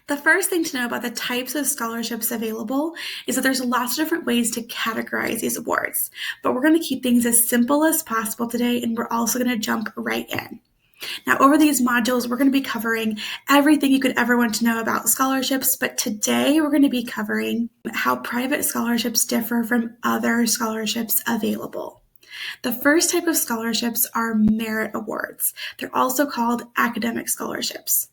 The first thing to know about the types of scholarships available is that there's lots of different ways to categorize these awards, but we're going to keep things as simple as possible today, and we're also going to jump right in. Now, over these modules, we're going to be covering everything you could ever want to know about scholarships, but today we're going to be covering how private scholarships differ from other scholarships available. The first type of scholarships are merit awards. They're also called academic scholarships.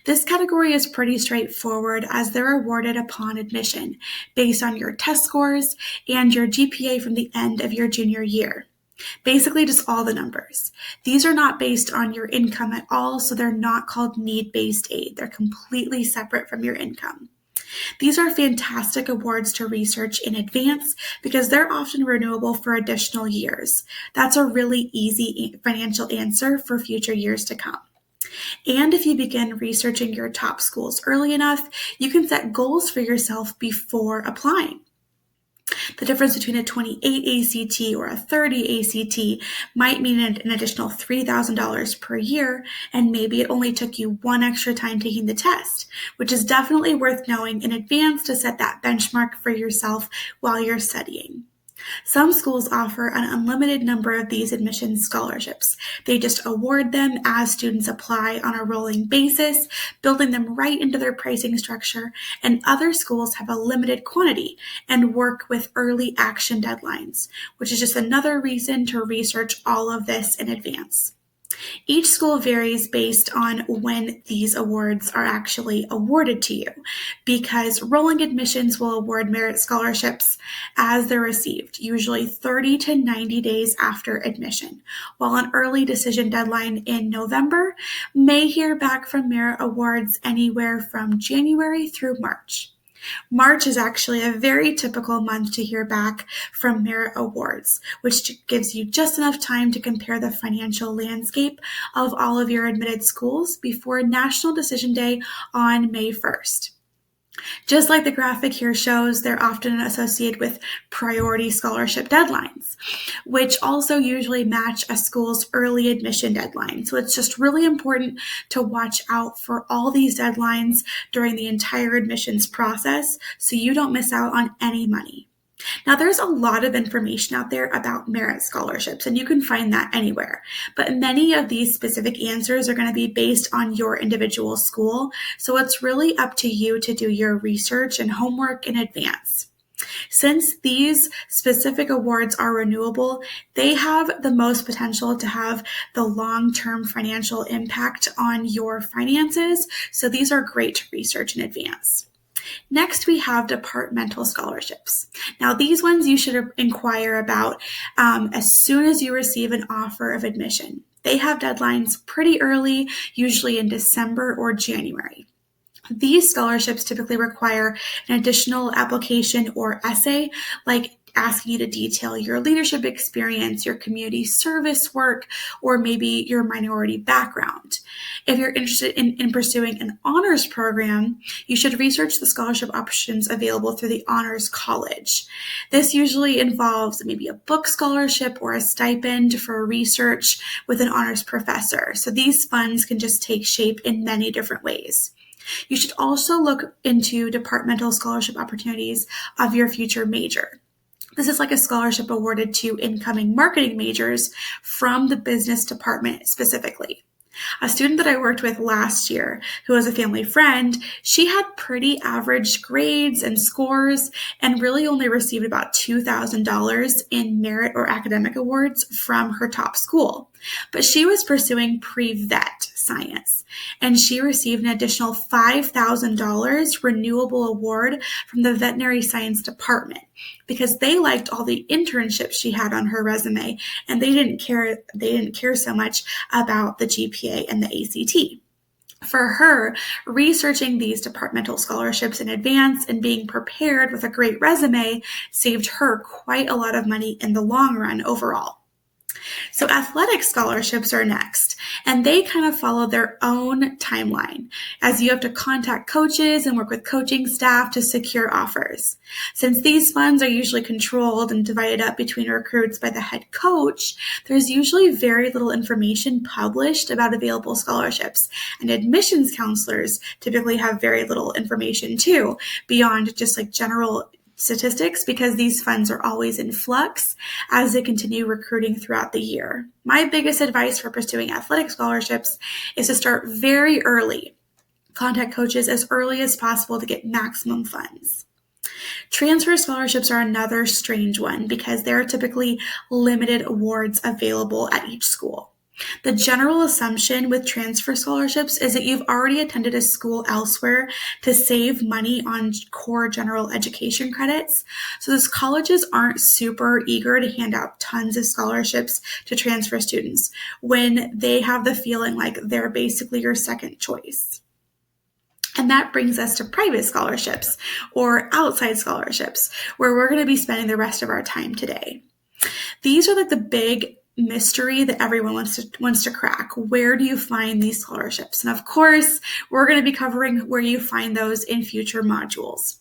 This category is pretty straightforward as they're awarded upon admission based on your test scores and your GPA from the end of your junior year. Basically, just all the numbers. These are not based on your income at all, so they're not called need-based aid. They're completely separate from your income. These are fantastic awards to research in advance because they're often renewable for additional years. That's a really easy financial answer for future years to come. And if you begin researching your top schools early enough, you can set goals for yourself before applying. The difference between a 28 ACT or a 30 ACT might mean an additional $3,000 per year, and maybe it only took you one extra time taking the test, which is definitely worth knowing in advance to set that benchmark for yourself while you're studying. Some schools offer an unlimited number of these admissions scholarships. They just award them as students apply on a rolling basis, building them right into their pricing structure, and other schools have a limited quantity and work with early action deadlines, which is just another reason to research all of this in advance. Each school varies based on when these awards are actually awarded to you, because rolling admissions will award merit scholarships as they're received, usually 30 to 90 days after admission, while an early decision deadline in November may hear back from merit awards anywhere from January through March. March is actually a very typical month to hear back from merit awards, which gives you just enough time to compare the financial landscape of all of your admitted schools before National Decision Day on May 1st. Just like the graphic here shows, they're often associated with priority scholarship deadlines, which also usually match a school's early admission deadline. So it's just really important to watch out for all these deadlines during the entire admissions process so you don't miss out on any money. Now, there's a lot of information out there about merit scholarships, and you can find that anywhere. But many of these specific answers are going to be based on your individual school, so it's really up to you to do your research and homework in advance. Since these specific awards are renewable, they have the most potential to have the long-term financial impact on your finances, so these are great to research in advance. Next, we have departmental scholarships. Now, these ones you should inquire about as soon as you receive an offer of admission. They have deadlines pretty early, usually in December or January. These scholarships typically require an additional application or essay, like asking you to detail your leadership experience, your community service work, or maybe your minority background. If you're interested in pursuing an honors program, you should research the scholarship options available through the Honors College. This usually involves maybe a book scholarship or a stipend for research with an honors professor. So these funds can just take shape in many different ways. You should also look into departmental scholarship opportunities of your future major. This is like a scholarship awarded to incoming marketing majors from the business department specifically. A student that I worked with last year, who was a family friend, she had pretty average grades and scores and really only received about $2,000 in merit or academic awards from her top school. But she was pursuing pre-vet science, and she received an additional $5,000 renewable award from the veterinary science department because they liked all the internships she had on her resume, and they didn't care so much about the GPA and the ACT. For her, researching these departmental scholarships in advance and being prepared with a great resume saved her quite a lot of money in the long run overall. So athletic scholarships are next, and they kind of follow their own timeline as you have to contact coaches and work with coaching staff to secure offers. Since these funds are usually controlled and divided up between recruits by the head coach, there's usually very little information published about available scholarships, and admissions counselors typically have very little information too, beyond just like general statistics, because these funds are always in flux as they continue recruiting throughout the year. My biggest advice for pursuing athletic scholarships is to start very early. Contact coaches as early as possible to get maximum funds. Transfer scholarships are another strange one because there are typically limited awards available at each school. The general assumption with transfer scholarships is that you've already attended a school elsewhere to save money on core general education credits. So those colleges aren't super eager to hand out tons of scholarships to transfer students when they have the feeling like they're basically your second choice. And that brings us to private scholarships or outside scholarships, where we're going to be spending the rest of our time today. These are like the big mystery that everyone wants to crack. Where do you find these scholarships? And of course, we're going to be covering where you find those in future modules.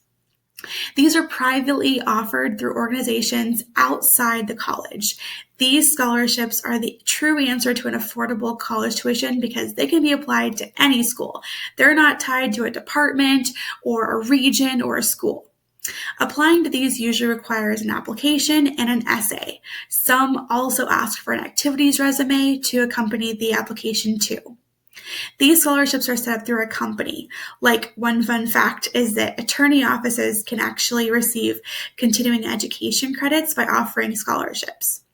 These are privately offered through organizations outside the college. These scholarships are the true answer to an affordable college tuition because they can be applied to any school. They're not tied to a department or a region or a school. Applying to these usually requires an application and an essay. Some also ask for an activities resume to accompany the application too. These scholarships are set up through a company. Like, one fun fact is that attorney offices can actually receive continuing education credits by offering scholarships.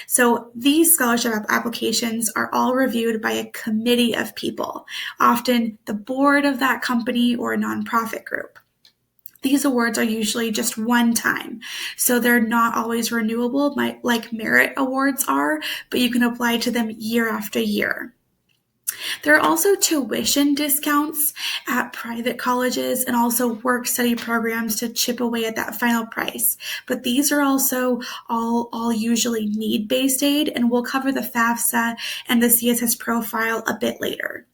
So these scholarship applications are all reviewed by a committee of people, often the board of that company or a nonprofit group. These awards are usually just one time, so they're not always renewable like merit awards are, but you can apply to them year after year. There are also tuition discounts at private colleges and also work-study programs to chip away at that final price. But these are also all usually need-based aid, and we'll cover the FAFSA and the CSS profile a bit later.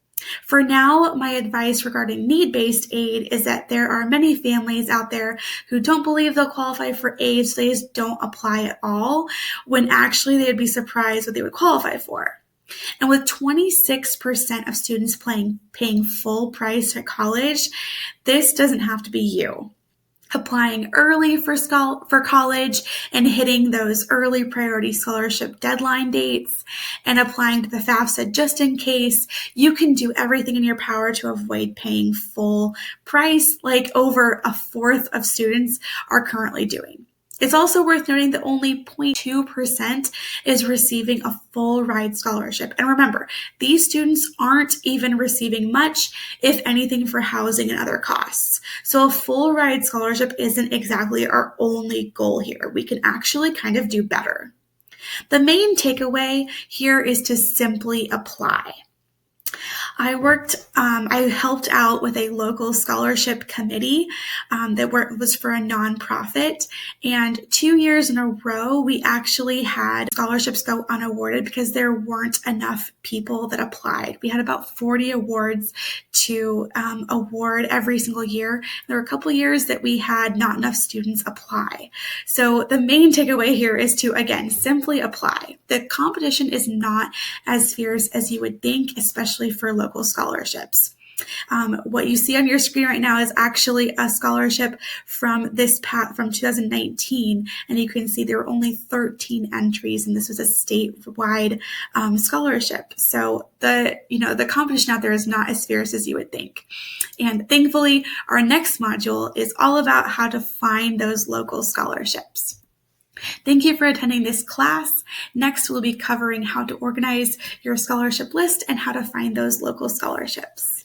For now, my advice regarding need-based aid is that there are many families out there who don't believe they'll qualify for aid, so they just don't apply at all, when actually they'd be surprised what they would qualify for. And with 26% of students paying full price at college, this doesn't have to be you. Applying early for college and hitting those early priority scholarship deadline dates and applying to the FAFSA just in case, you can do everything in your power to avoid paying full price like over a fourth of students are currently doing. It's also worth noting that only 0.2% is receiving a full ride scholarship. And remember, these students aren't even receiving much, if anything, for housing and other costs. So a full ride scholarship isn't exactly our only goal here. We can actually kind of do better. The main takeaway here is to simply apply. I helped out with a local scholarship committee that was for a nonprofit, and 2 years in a row, we actually had scholarships go unawarded because there weren't enough people that applied. We had about 40 awards to award every single year. There were a couple years that we had not enough students apply. So the main takeaway here is to, again, simply apply. The competition is not as fierce as you would think, especially for local scholarships. What you see on your screen right now is actually a scholarship from 2019, and you can see there were only 13 entries, and this was a statewide scholarship. So the competition out there is not as fierce as you would think. And thankfully, our next module is all about how to find those local scholarships. Thank you for attending this class. Next, we'll be covering how to organize your scholarship list and how to find those local scholarships.